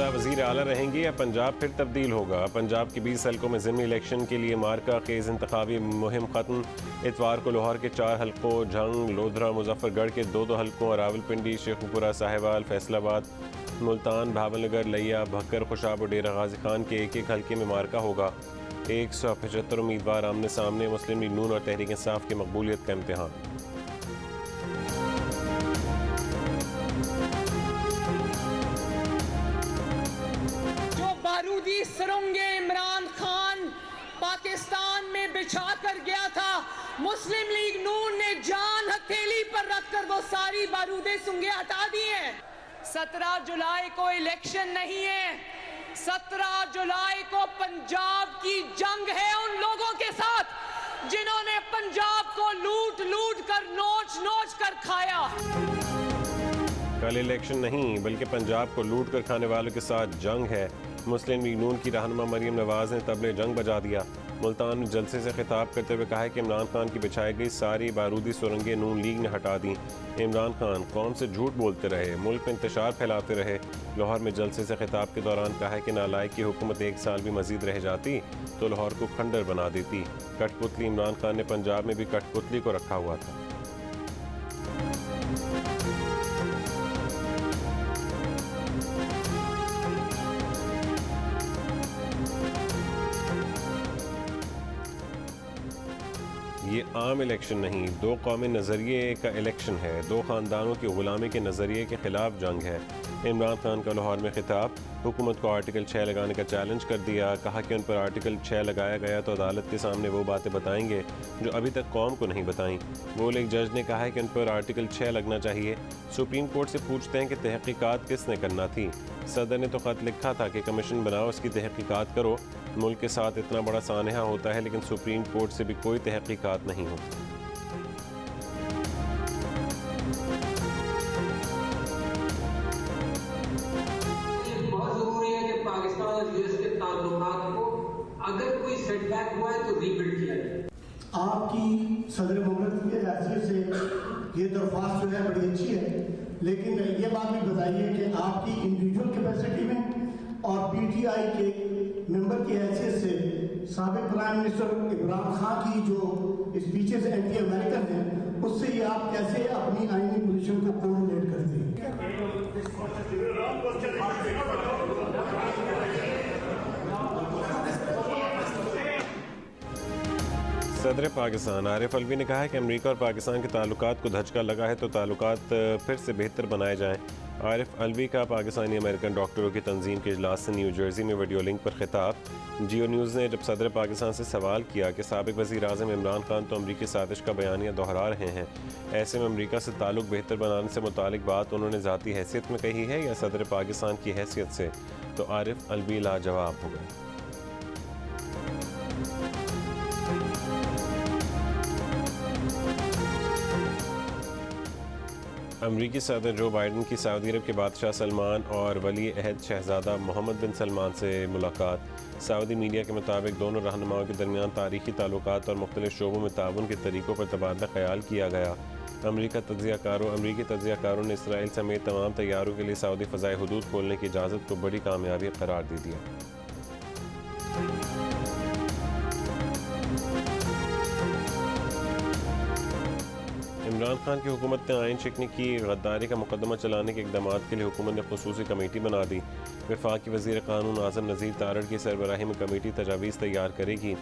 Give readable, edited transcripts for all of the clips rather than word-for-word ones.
आला वज़ीर आला रहेंगे या पंजाब फिर तब्दील होगा। पंजाब के 20 हल्कों में ज़िमनी इलेक्शन के लिए मार्का खेज़ इंतखाबी मुहिम ख़त्म। इतवार को लाहौर के 4 हल्कों, झंग, लोधरा, मुजफ्फरगढ़ के 2 हल्कों और रावलपिंडी, शेखुपुरा, साहिवाल, फैसलाबाद, मुल्तान, भावलनगर, लिया, भक्कर, खुशाब और डेरा गाजी खान के एक एक हल्के में मार्का होगा। 175 उम्मीदवार आमने सामने। मुस्लिम लीग नून और तहरीक इंसाफ की मकबूलियत का इम्तिहान। बारूदी सुरंगे इमरान खान पाकिस्तान में बिछा कर गया था, मुस्लिम लीग नून ने जान हथेली पर रखकर वो सारी बारूदे सुंगे हटा दी हैं। 17 जुलाई को इलेक्शन नहीं है, 17 जुलाई को पंजाब की जंग है उन लोगों के साथ जिन्होंने पंजाब को लूट लूट कर नोच नोच कर खाया। कल इलेक्शन नहीं बल्कि पंजाब को लूट कर खाने वालों के साथ जंग है। मुस्लिम लीग नून की रहनुमा मरीम नवाज ने तबले जंग बजा दिया। मुल्तान में जलसे से खिताब करते हुए कहा कि इमरान खान की बिछाई गई सारी बारूदी सुरंगें नून लीग ने हटा दी। इमरान खान कौम से झूठ बोलते रहे, मुल्क में इंतशार फैलाते रहे। लाहौर में जलसे से खिताब के दौरान कहा कि नालायक की हुकूमत 1 साल भी मजीद रह जाती तो लाहौर को खंडर बना देती। कठपुतली इमरान खान ने पंजाब में भी कठपुतली को रखा हुआ था। ये आम इलेक्शन नहीं, 2 कौमी नज़रिए का इलेक्शन है। 2 ख़ानदानों की ग़ुलामी के नज़रिए के ख़िलाफ़ जंग है। इमरान खान का लाहौर में खिताब। हुकूमत को आर्टिकल 6 लगाने का चैलेंज कर दिया। कहा कि उन पर आर्टिकल 6 लगाया गया तो अदालत के सामने वो बातें बताएंगे जो अभी तक कौम को नहीं बताई। वो एक जज ने कहा है कि उन पर आर्टिकल 6 लगना चाहिए। सुप्रीम कोर्ट से पूछते हैं कि तहकीकात किसने करना थी। सदर ने तो ख़त लिखा था कि कमीशन बनाओ, इसकी तहकीकात करो। मुल्क के साथ इतना बड़ा सानहा होता है लेकिन सुप्रीम कोर्ट से भी कोई तहकीकात नहीं होती। बहुत जरूरी है कि पाकिस्तान और यूएस के ताल्लुकात को अगर कोई सेटबैक हुआ है तो रीबिल्ड किया जाए। आपकी सदर मुमलिकत की हैसियत से ये दरख्वास्त जो है बड़ी अच्छी है, लेकिन ये बात भी बताइए कि आपकी इंडिविजुअल कैपेसिटी में और पीटीआई के मेंबर की हैसियत से साबिक प्राइम मिनिस्टर इमरान खान की जो स्पीचेस एंटी अमेरिकन हैं उससे ये आप कैसे अपनी आईनी पोजीशन को कोऑर्डिनेट करते हैं? सदर पाकिस्तान आरिफ अलवी ने कहा है कि अमेरिका और पाकिस्तान के ताल्लुकात को धचका लगा है तो ताल्लुकात फिर से बेहतर बनाए जाएं। आरिफ अलवी का पाकिस्तानी अमेरिकन डॉक्टरों की तंजीम के इजलास से न्यू जर्सी में वीडियो लिंक पर खिताब। जियो न्यूज़ ने जब सदर पाकिस्तान से सवाल किया कि साबिक वज़ीर आज़म इमरान खान तो अमरीकी साजिश का बयानिया दोहरा रहे हैं, ऐसे में अमरीका से ताल्लुक बेहतर बनाने से मुतालिक बात उन्होंने ज़ाती हैसियत में कही है या सदर पाकिस्तान की हैसियत से? तो आरिफ अलवी लाजवाब हो गए। अमरीकी सदर जो बाइडन की सऊदी अरब के बादशाह सलमान और वली अहद शहजादा मोहम्मद बिन सलमान से मुलाकात। सऊदी मीडिया के मुताबिक दोनों रहनुमाओं के दरमियान तारीखी ताल्लुकात और मुख्तलिफ शोबों में ताउन के तरीक़ों पर तबादला ख्याल किया गया। अमरीकी तज्ज़ियाकारों ने इसराइल समेत तमाम तैयारों के लिए सऊदी फ़ज़ाई हदूद खोलने की इजाज़त को बड़ी कामयाबी करार दे दिया। इमरान खान की हुकूमत ने आइन शिकनी की गद्दारी का मुकदमा चलाने के इक़दाम के लिए हुकूमत ने ख़ुसूसी कमेटी बना दी। वफाकी वज़ीर क़ानून आज़म नज़ीर तारड़ की सरबराही में कमेटी तजावीज़ तैयार करेगी,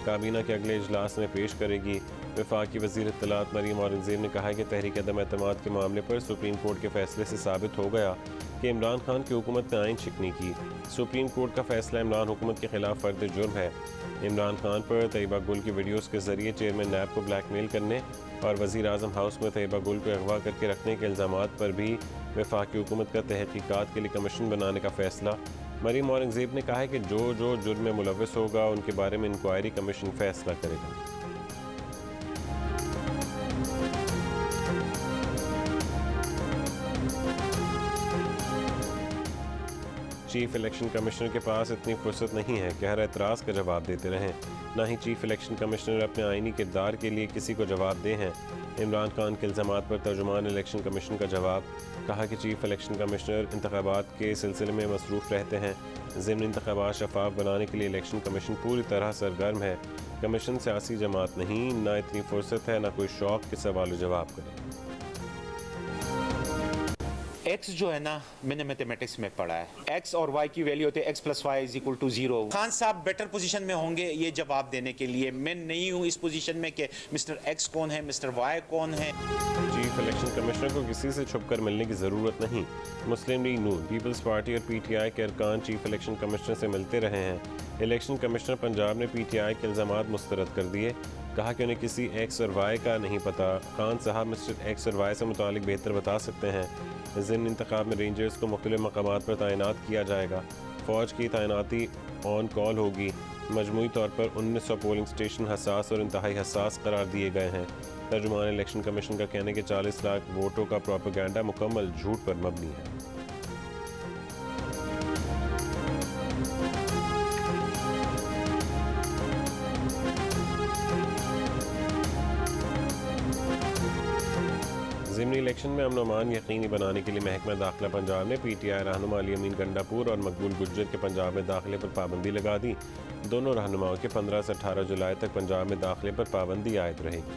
काबीना के अगले इजलास में पेश करेगी। वफाकी वज़ीर इत्तलात मरीम औरंगज़ेब ने कहा है कि तहरीक अदम एतमाद के मामले पर सुप्रीम कोर्ट के फैसले से साबित हो गया कि इमरान खान की हुकूमत ने आइन शिकनी की। सुप्रीम कोर्ट का फैसला इमरान हुकूमत के खिलाफ फ़र्द जुर्म है। इमरान खान पर तैयबा गुल की वीडियोज़ के ज़रिए चेयरमैन नैब को ब्लैकमेल करने और वज़ीर आज़म हाउस में तैयबा गुल को अगवा करके रखने के इल्ज़ामात पर भी वफाकी हुकूमत का तहकीकात के लिए कमीशन बनाने का फ़ैसला। मरीम औरंगज़ेब ने कहा है कि जो जुर्म में मुलव्वस होगा उनके बारे में इंक्वायरी कमीशन फ़ैसला करेगा। चीफ इलेक्शन कमिश्नर के पास इतनी फुर्सत नहीं है कि हर एतराज़ का जवाब देते रहें, ना ही चीफ इलेक्शन कमिश्नर अपने आइनी किरदार के लिए किसी को जवाब दे हैं। इमरान खान के इल्ज़ामात पर तर्जुमान इलेक्शन कमीशन का जवाब, कहा कि चीफ इलेक्शन कमिश्नर इंतखाबात के सिलसिले में मसरूफ़ रहते हैं। ज़िमनी इंतखाबात शफाफ बनाने के लिए इलेक्शन कमीशन पूरी तरह सरगर्म है। कमीशन सियासी जमात नहीं, ना इतनी फुर्सत है, ना कोई शौक़ के सवाल जवाब करें। एक्स जो है ना, मैंने मैथमेटिक्स में पढ़ा है, एक्स और वाई की वैल्यू होती है x + y = 0। खान साहब बेटर पोजीशन में होंगे ये जवाब देने के लिए। मैं नहीं हूँ इस पोजीशन में कि मिस्टर एक्स कौन है, मिस्टर वाई कौन है। चीफ इलेक्शन कमिश्नर को किसी से छुप कर मिलने की ज़रूरत नहीं। मुस्लिम लीग नून, पीपल्स पार्टी और PTI के अरकान चीफ इलेक्शन कमिश्नर से मिलते रहे हैं। इलेक्शन कमिश्नर पंजाब ने PTI के इल्ज़ामात मुस्तरद कर दिए, कहा कि उन्हें किसी एक्स और वाई का नहीं पता। खान साहब मिस्टर एक्स और वाई से मुतालिक बेहतर बता सकते हैं। ज़िमनी इंतखाब में रेंजर्स को मुख्तलिफ मकामात पर तैनात किया जाएगा। फ़ौज की तैनाती ऑन कॉल होगी। मजमूई तौर पर 1900 पोलिंग स्टेशन हसास और इंतहाई हसास करार दिए गए हैं। तर्जुमान इलेक्शन कमीशन का कहना है कि 40 लाख वोटों का प्रोपेगेंडा मुकम्मल झूठ पर मबनी है। ज़िमनी इलेक्शन में अमन अमान यकीनी बनाने के लिए महकमा दाखिला पंजाब ने PTI रहनुमा अली अमीन गंडापुर और मकबूल गुज्जर के पंजाब में दाखिले पर पाबंदी लगा दी। दोनों रहनुमाओं के 15 से 18 जुलाई तक पंजाब में दाखिले पर पाबंदी आयद रहेगी।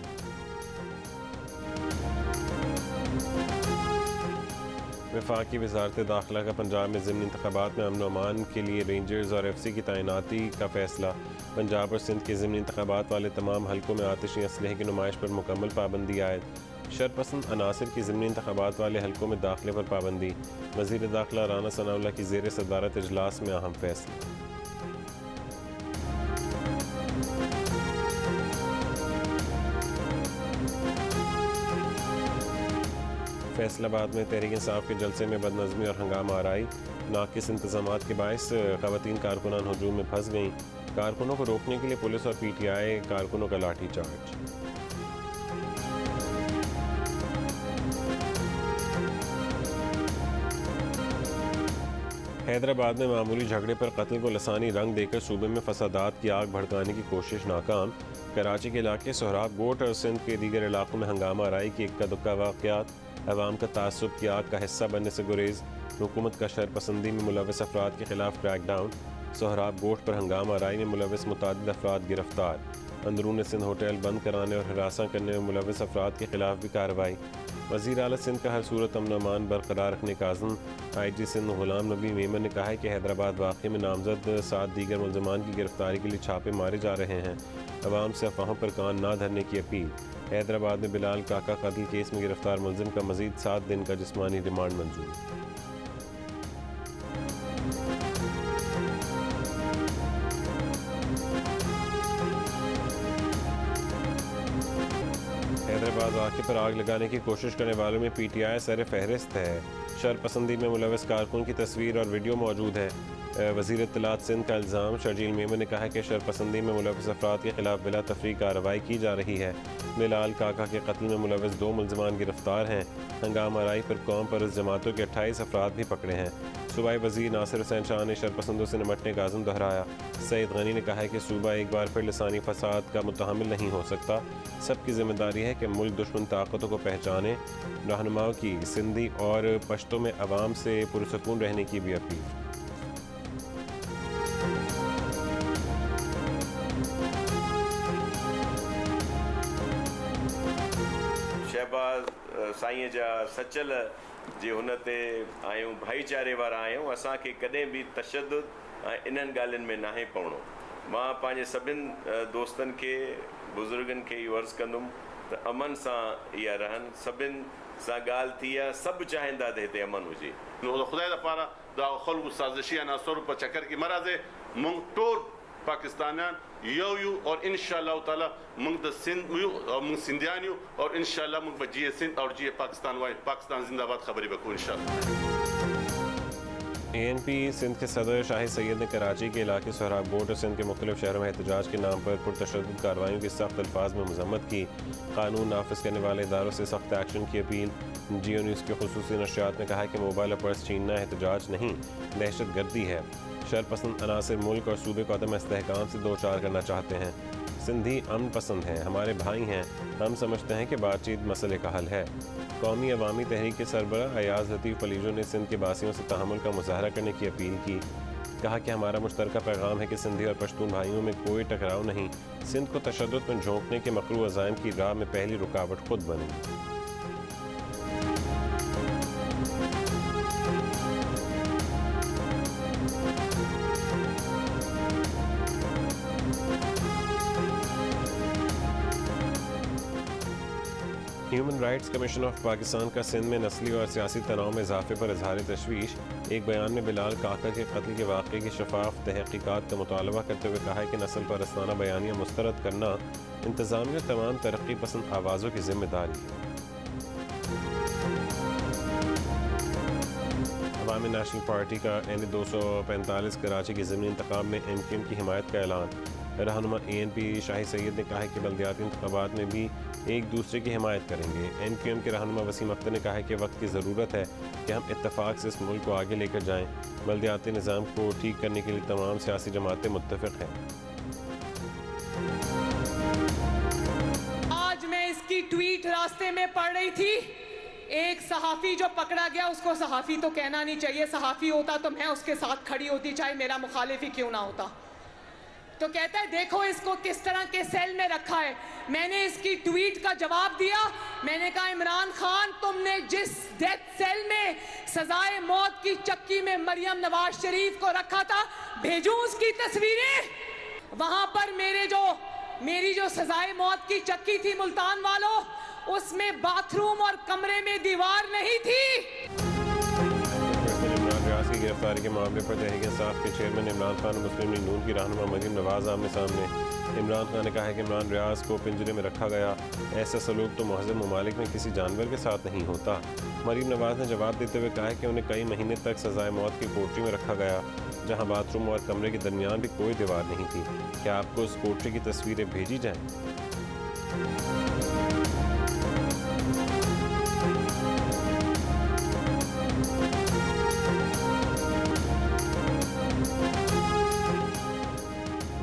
वफाकी वज़ारत दाखिला का पंजाब में ज़िमनी इंतखाबात में अमन अमान के लिए रेंजर्स और FC की तैनाती का फैसला। पंजाब और सिंध के ज़िमनी इंतखाबात वाले तमाम हलकों में आतिशी असलहे की नुमाइश पर मुकम्मल पाबंदी आयद। शरपसंद अनासिर की ज़िमनी इंतखाबात वाले हलकों में दाखिले पर पाबंदी। वज़ीर दाखिला राना सनाउल्लाह की ज़ेर सदारत इजलास में अहम फैसले। फैसलाबाद में तहरीक इंसाफ के जलसे में बदनज़मी और हंगामा आराई। नाकिस इंतजामात के बायस ख़वातीन कारकुनान हजूम में फंस गईं। कारकुनों को रोकने के लिए पुलिस और PTI कारकुनों का लाठी चार्ज। हैदराबाद में मामूली झगड़े पर कत्ल को लसानी रंग देकर सूबे में फसादात की आग भड़काने की कोशिश नाकाम। कराची के इलाके सोहराब गोट और सिंध के दीगर इलाकों में हंगामा आराई की इक्का दुक्का वाक़यात। अवाम का तासुब की आग का हिस्सा बनने से गुरेज। हुकूमत का शरपसंदी में मुलव्वस अफराद के खिलाफ क्रैकडाउन। सोहराब गोट पर हंगामा आराई में मुलव्वस मुतादिद अफराद गिरफ्तार। अंदरून सिंध होटल बंद कराने और हिरासा करने में मुलव्वस अफराद के खिलाफ भी कार्रवाई। वज़ीर आला सिंध का हर सूरत अमन अमान बरकरार रखने का अज़्म। IG सिंध गुलाम नबी मेमन ने कहा है कि हैदराबाद वाक़े में नामजद 7 दीगर मुल्ज़मान की गिरफ्तारी के लिए छापे मारे जा रहे हैं। अवाम से अफवाहों पर कान ना धरने की अपील। हैदराबाद में बिलाल काका कत्ल केस में गिरफ्तार मुलजिम का मज़ीद 7 दिन का जिस्मानी रिमांड मंजूर। हैदराबाद वाक़े पर आग लगाने की कोशिश करने वालों में PTI सर फहरिस्त है। शरपसंदी में मुलव्वस कारकुन की तस्वीर और वीडियो मौजूद है। वज़ीर इत्तलात सिंध का इल्ज़ाम। शर्जील मेमन ने कहा कि शरपसंदी में मुलव्वस अफराद के खिलाफ बिला तफरीक कार्रवाई की जा रही है। बिलाल काका के कत्ल में मुलव्वस 2 मुल्ज़मान गिरफ्तार हैं। हंगामा आराई पर कौम परस्त जमातों के 28 अफराद भी पकड़े हैं। सूबाई वज़ीर नासिर हुसैन शाह ने शरपसंदों से निमटने का आज़म दोहराया। सईद गनी ने कहा है कि सूबा एक बार फिर लसानी फसाद का मुतहम्मिल नहीं हो सकता। सबकी जिम्मेदारी है कि मुल्क दुश्मन ताकतों को पहचाने। रहनुमाओं की सिंधी और पश्तो में अवाम से पुरसकून रहने की भी अपील। शहबाज साईं जा सचल जे हुन ते आहियूं, भाईचारे वारा आहियूं। असांखे कॾहिं बि तशद्दुद ऐं इन्हनि ॻाल्हियुनि में नाहे पवणो। मां पंहिंजे सभिनि दोस्तनि खे, बुज़ुर्गनि खे इहो अर्ज़ु कंदुमि त अमन सां इहा रहनि। सभिनि सां ॻाल्हि थी आहे, सभु चाहींदा त हिते अमन हुजे। खुदा दपारा दा खल्कु साज़िशी अनासर पर चक्कर की मराज़े मुंग टोल पाकिस्तानियान यू और इंशाअल्लाह ताला मुंग द सिंध और मुंग सिंधियानियो और इंशाअल्लाह मुंग बजिए सिंध और जिए पाकिस्तान वाई पाकिस्तान जिंदाबाद खबरी बको इंशाअल्लाह। ANP सिंध के सदर शाहिद सैयद ने कराची के इलाके सोहराबकोट और सिंध के मुख्तलिफ शहरों में एहतजाज के नाम पर पुरतशद्दुद कार्रवाइयों की सख्त अल्फाज में मजम्मत की। कानून नाफिज करने वाले इदारों से सख्त एक्शन की अपील। जियो न्यूज़ के खुसूसी नशरियात ने कहा कि मोबाइल और पर्स छीनना एहतजाज नहीं, दहशत गर्दी है। शरपसंद अनासर मुल्क और सूबे को अदम इस्तेहकाम से दो चार करना चाहते हैं। सिंधी अमन पसंद हैं, हमारे भाई हैं, हम समझते हैं कि बातचीत मसले का हल है। कौमी अवामी तहरीक के सरबराह अयाज लतीफ़ पलीजो ने सिंध के बासियों से तहम्मुल का मुजाहरा करने की अपील की। कहा कि हमारा मुश्तरका पैगाम है कि सिंधी और पश्तून भाइयों में कोई टकराव नहीं। सिंध को तशद्दुद में झोंकने के मकरू अज़ाइम की राह में पहली रुकावट खुद बनी। Human rights commission of Pakistan का सिंध में नस्ली और सियासी तनाव में इजाफे पर इजहार तशवीश। एक बयान में बिलाल काका के कत्ल के वाक़े की शफाफ तहक़ीक़ात का मुतालबा करते हुए कहा है कि नस्ल परस्ताना बयानियाँ मुस्तरद करना इंतज़ामिया तमाम तरक्की पसंद आवाज़ों की जिम्मेदारी है। अवामी नेशनल पार्टी का NA 245 कराची के ज़मीनी इंतखाब में MQM की हिमायत का ऐलान। रहनुमा ANP शाहिद सैयद ने कहा है कि बल्दियाती इंतखाबात में भी एक दूसरे की हिमायत करेंगे। MQM के रहनुमा वसीम अख्तर ने कहा है कि वक्त की ज़रूरत है कि हम इत्तफाक से इस मुल्क को आगे लेकर जाएं। बल्दियाती निज़ाम को ठीक करने के लिए तमाम सियासी जमातें मुत्तफ़िक़ हैं। आज मैं इसकी ट्वीट रास्ते में पढ़ रही थी। एक सहाफ़ी जो पकड़ा गया, उसको सहाफ़ी तो कहना नहीं चाहिए, सहाफ़ी होता तो मैं उसके साथ खड़ी होती, चाहे मेरा मुखालिफ ही क्यों ना होता। तो कहता है देखो इसको किस तरह के सेल में रखा है। मैंने इसकी ट्वीट का जवाब दिया। मैंने कहा इमरान खान, तुमने जिस डेथ सेल में सजाए मौत की चक्की में मरियम नवाज शरीफ को रखा था, भेजूं उसकी तस्वीरें। वहां पर मेरी जो सजाए मौत की चक्की थी मुल्तान वालों, उसमें बाथरूम और कमरे में दीवार नहीं थी। इमरान रियाज की गिरफ्तारी के मामले पर तहरीक इंसाफ के चेयरमैन इमरान खान और मुस्लिम लीग नून की रहनुमा मरीम नवाज आमने सामने। इमरान खान ने कहा है कि इमरान रियाज को पिंजरे में रखा गया, ऐसा सलूक तो महज़ब ममालिक में किसी जानवर के साथ नहीं होता। मरीम नवाज ने जवाब देते हुए कहा है कि उन्हें कई महीने तक सजाए मौत की कोठरी में रखा गया, जहां बाथरूम और कमरे के दरमियान भी कोई दीवार नहीं थी। क्या आपको उस कोठरी की तस्वीरें भेजी जाएं?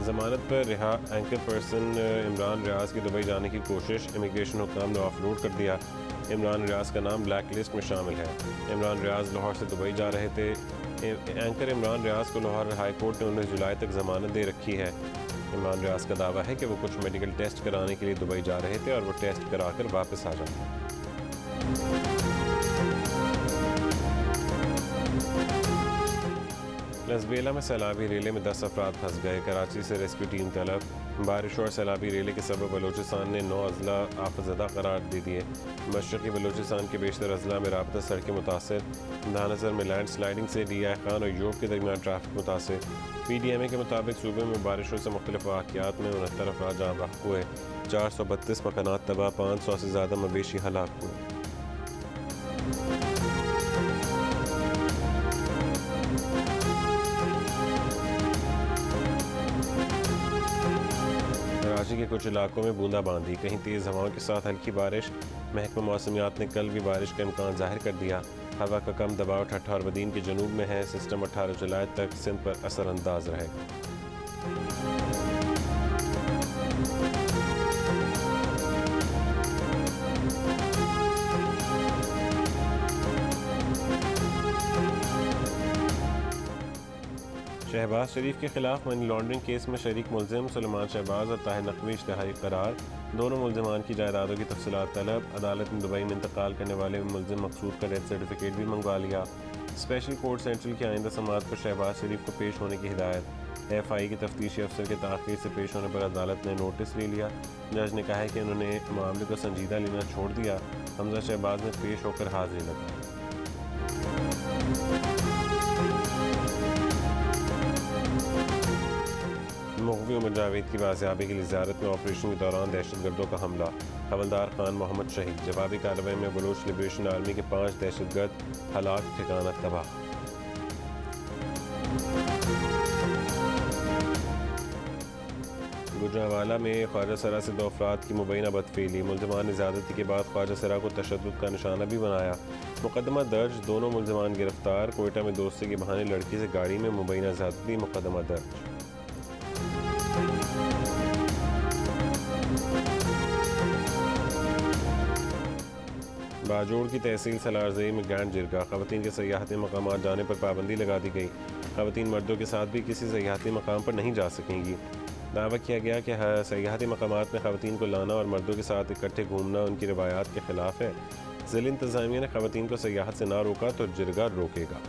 जमानत पर रिहा एंकर पर्सन इमरान रियाज की दुबई जाने की कोशिश। इमिग्रेशन हुक्काम ने ऑफलोड कर दिया। इमरान रियाज का नाम ब्लैक लिस्ट में शामिल है। इमरान रियाज लाहौर से दुबई जा रहे थे। एंकर इमरान रियाज को लाहौर हाई कोर्ट ने 19 जुलाई तक जमानत दे रखी है। इमरान रियाज का दावा है कि वो कुछ मेडिकल टेस्ट कराने के लिए दुबई जा रहे थे और वो टेस्ट कराकर वापस आ जाते। लसबेला में सैलाबी रेले में 10 अफराद फंस गए। कराची से रेस्क्यू टीम तलब। बारिश और सैलाबी रेले के सबब बलोचिस्तान ने 9 अजला आफतज़दा करार दे दिए। मशरक़ी बलोचिस्तान के बेशतर अजला में राबता सड़कें मुतासर। दानसर में लैंड स्लाइडिंग से DI खान और योग के दरमियान ट्रैफिक मुतासर। PDMA के मुताबिक सूबे में बारिशों से मुख्तलिफ वाक़यात में 69 अफराद जान बहक हुए। 432 मकानात तबाह, 500 से ज़्यादा मवेशी हलाक हुए। कराची के कुछ इलाकों में बूंदाबांदी, कहीं तेज़ हवाओं के साथ हल्की बारिश। महकमा मौसमियात ने कल भी बारिश का इम्कान जाहिर कर दिया। हवा का कम दबाव ठट्ठा और बदीन के जनूब में है। सिस्टम 18 जुलाई तक सिंध पर असरअंदाज रहेगा। शहबाज शरीफ के खिलाफ मनी लॉन्ड्रिंग केस में शरीक मुलजिम सुलेमान शहबाज और ताहिर नकवी इश्तिहारी करार। दोनों मुलजिमान की जायदादों की तफसीलात तलब। अदालत ने दुबई में इंतकाल करने वाले मुलजिम मकसूद का डेथ सर्टिफिकेट भी मंगवा लिया। स्पेशल कोर्ट सेंट्रल की आइंदा समाअत पर शहबाज शरीफ को पेश होने की हिदायत। FI के तफ्तीशी अफसर के ताख़ीर से पेश होने पर अदालत ने नोटिस ले लिया। जज ने कहा है कि उन्होंने मामले को संजीदा लेना छोड़ दिया। हमजा शहबाज ने पेश होकर हाजिरी लगाई। मुग़वी उमर जावेद की बाज़ियाबी के लिए ज़ियारत में ऑपरेशन के दौरान दहशतगर्दों का हमला। हवलदार खान मोहम्मद शहीद। जवाबी कार्रवाई में बलूच लिबरेशन आर्मी के 5 दहशतगर्द हलाक, ठिकाना तबाह। गुजरांवाला में ख्वाजा सरा से 2 अफराद की मुबैना बदफेली। मुल्ज़िमान ने ज़्यादती के बाद ख्वाजा सरा को तशद्दुद का निशाना भी बनाया। मुकदमा दर्ज, दोनों मुल्ज़िमान गिरफ्तार। कोयटा में दोस्ती के बहाने लड़की से गाड़ी में मुबैना ज़्यादती, मुकदमा दर्ज। बाजोड़ की तहसील सलारज़ई में ग्रैंड जिरगा। ख़वातीन के सयाहती मकामात जाने पर पाबंदी लगा दी गई। ख़वातीन मर्दों के साथ भी किसी सयाहती मकाम पर नहीं जा सकेंगी। दावा किया गया कि सयाहती मकामात में ख़वातीन को लाना और मर्दों के साथ इकट्ठे घूमना उनकी रवायात के ख़िलाफ़ है। ज़िला इंतज़ामिया ने ख़वातीन को सयाहत से ना रोका तो जिरगा रोकेगा।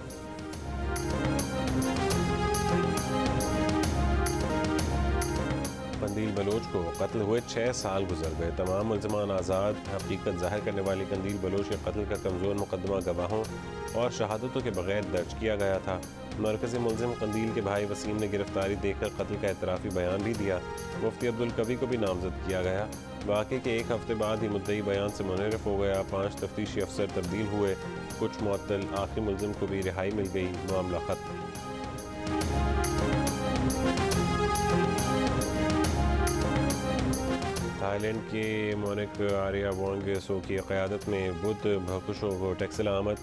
कंदील बलोच को कत्ल हुए 6 साल गुजर गए। तमाम मुल्ज़िमान आज़ाद। हकीकत ज़ाहिर करने वाली कंदील बलोच के कत्ल का कमज़ोर मुकदमा गवाहों और शहादतों के बगैर दर्ज किया गया था। मरकज़ी मुल्ज़िम कंदील के भाई वसीम ने गिरफ्तारी देकर कत्ल का एतराफ़ी बयान भी दिया। मुफ्ती अब्दुल कवी को भी नामज़द किया गया। वाक़े के 1 हफ़्ते बाद ही मुद्दई बयान से मुनहरफ हो गया। 5 तफ्तीशी अफसर तब्दील हुए, कुछ मुअत्तल। आखिरी मुल्ज़िम को भी रिहाई मिल गई, मामला ख़त्म। थाईलैंड के मोनिक आर्या वोंगसो की क़यादत में बुद्ध भकुशों को टैक्सल आमद।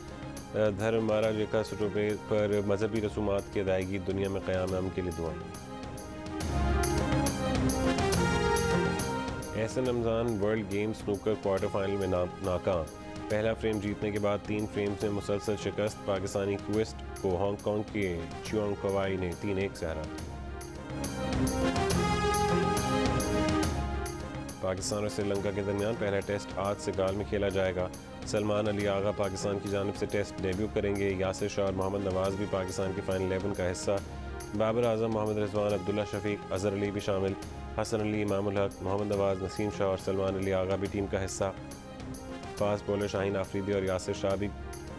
धर्म मारा जेका सुटोपे पर मजहबी रसूमात की अदायगी। दुनिया में क़याम अमन के लिए दुआ। Ahsan Ramzan world games snooker quarter final में नाकाम। पहला फ्रेम जीतने के बाद 3 फ्रेम्स में मुसलसल शिकस्त। पाकिस्तानी क्विस्ट को हांगकॉन्ग के चुआंग कवाई ने 3-1 से हरा। पाकिस्तान और श्रीलंका के दरमियान पहला टेस्ट आज से गाल में खेला जाएगा। सलमान अली आगा पाकिस्तान की जानिब से टेस्ट डेब्यू करेंगे। यासिर शाह और मोहम्मद नवाज भी पाकिस्तान के फाइनल 11 का हिस्सा। बाबर आजम, मोहम्मद रिजवान, अब्दुल्ला शफीक, अजहर अली भी शामिल। हसन अली, इमामुल हक, मोहम्मद नवाज, नसीम शाह और सलमान अली आगा भी टीम का हिस्सा। फास्ट बॉलर शाहीन आफरीदी और यासिर शाह भी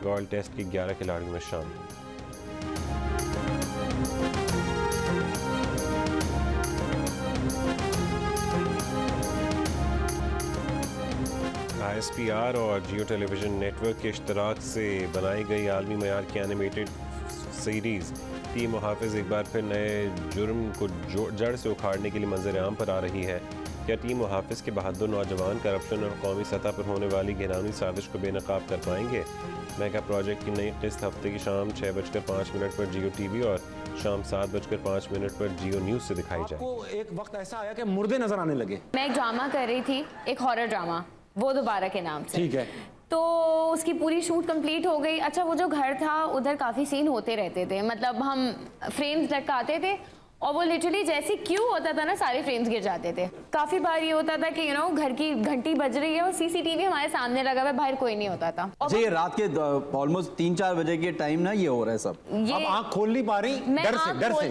गोल्ड टेस्ट के 11 खिलाड़ियों में शामिल। ISPR और जियो टेलीविज़न नेटवर्क के इश्तराक से बनाई गई आलमी मयार की एनिमेटेड सीरीज़ टीम मुहाफ़िज़ एक बार फिर नए जुर्म को जड़ से उखाड़ने के लिए मंजर आम पर आ रही है। क्या टीम मुहाफ़िज़ के बहादुर नौजवान करप्शन और कौमी सतह पर होने वाली घिनौनी साजिश को बेनकाब कर पाएंगे? मेगा प्रोजेक्ट की नई किस्त हफ्ते की शाम 6:05 पर जियो TV और शाम 7:05 पर जियो न्यूज़ से दिखाई जाएगी। एक वक्त ऐसा आया कि मुर्दे नजर आने लगे। मैं एक ड्रामा कर रही थी, एक हॉरर ड्रामा, वो दोबारा के नाम से। ठीक है। तो उसकी पूरी शूट कंप्लीट हो गई। अच्छा, वो जो घर था उधर काफ़ी सीन होते रहते थे, मतलब हम फ्रेम्स लटकाते थे और वो लिटरली जैसे क्यों होता था ना, सारे फ्रेम्स गिर जाते थे। काफ़ी बार ये होता था कि घर की घंटी बज रही है और CCTV हमारे सामने लगा हुआ है, बाहर कोई नहीं होता था। अच्छा, ये रात के ऑलमोस्ट 3-4 बजे के टाइम ना ये हो रहा है सब। अब आंख खोल नहीं पा रही,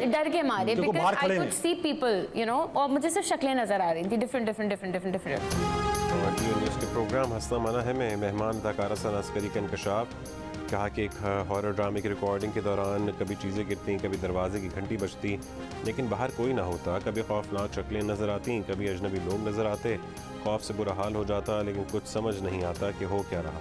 डर के मारे, because I could see people और मुझे सिर्फ शक्लें नजर आ रही थी, डिफरेंट। और जियो न्यूज़ के प्रोग्राम हंसना मना है में मेहमान अदाकारा सना अस्करी का इंकशाफ। कहा कि एक हॉरर ड्रामे की रिकॉर्डिंग के दौरान कभी चीज़ें गिरती, कभी दरवाजे की घंटी बजती, लेकिन बाहर कोई ना होता। कभी खौफनाक शक्लें नज़र आती, कभी अजनबी लोग नज़र आते। खौफ से बुरा हाल हो जाता, लेकिन कुछ समझ नहीं आता कि हो क्या रहा।